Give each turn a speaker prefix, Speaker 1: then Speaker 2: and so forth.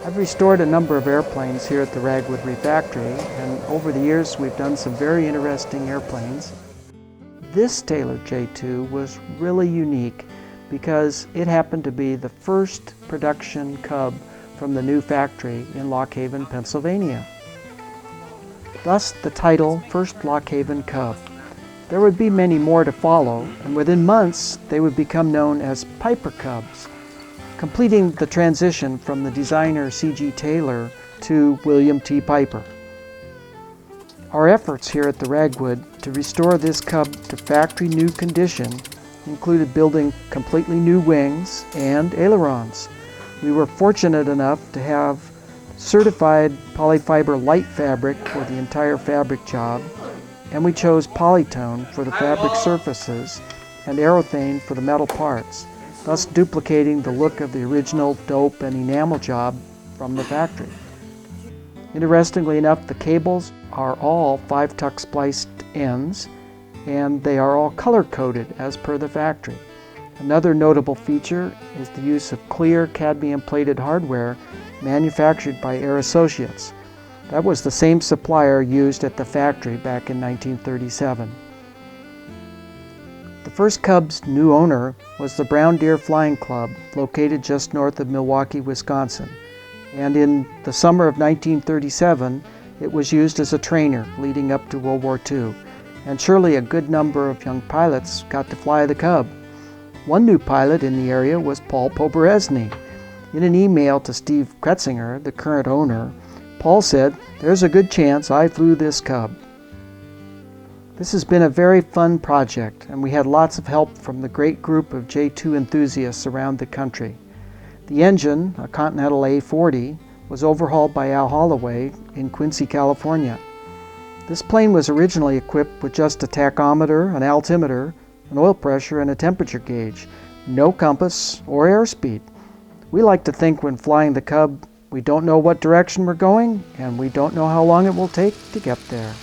Speaker 1: I've restored a number of airplanes here at the Ragwood Refactory, and over the years we've done some very interesting airplanes. This Taylor J-2 was really unique because it happened to be the first production Cub from the new factory in Lock Haven, Pennsylvania. Thus the title, First Lock Haven Cub. There would be many more to follow, and within months they would become known as Piper Cubs, completing the transition from the designer C.G. Taylor to William T. Piper. Our efforts here at the Ragwood to restore this Cub to factory new condition included building completely new wings and ailerons. We were fortunate enough to have certified polyfiber light fabric for the entire fabric job, and we chose polytone for the fabric surfaces and aerothane for the metal parts, thus duplicating the look of the original dope and enamel job from the factory. Interestingly enough, the cables are all 5-tuck spliced ends, and they are all color-coded as per the factory. Another notable feature is the use of clear cadmium-plated hardware manufactured by Air Associates. That was the same supplier used at the factory back in 1937. The first Cub's new owner was the Brown Deer Flying Club, located just north of Milwaukee, Wisconsin. And in the summer of 1937, it was used as a trainer leading up to World War II. And surely a good number of young pilots got to fly the Cub. One new pilot in the area was Paul Poberezny. In an email to Steve Kretzinger, the current owner, Paul said, "There's a good chance I flew this Cub." This has been a very fun project, and we had lots of help from the great group of J-2 enthusiasts around the country. The engine, a Continental A40, was overhauled by Al Holloway in Quincy, California. This plane was originally equipped with just a tachometer, an altimeter, an oil pressure, and a temperature gauge. No compass or airspeed. We like to think when flying the Cub, we don't know what direction we're going, and we don't know how long it will take to get there.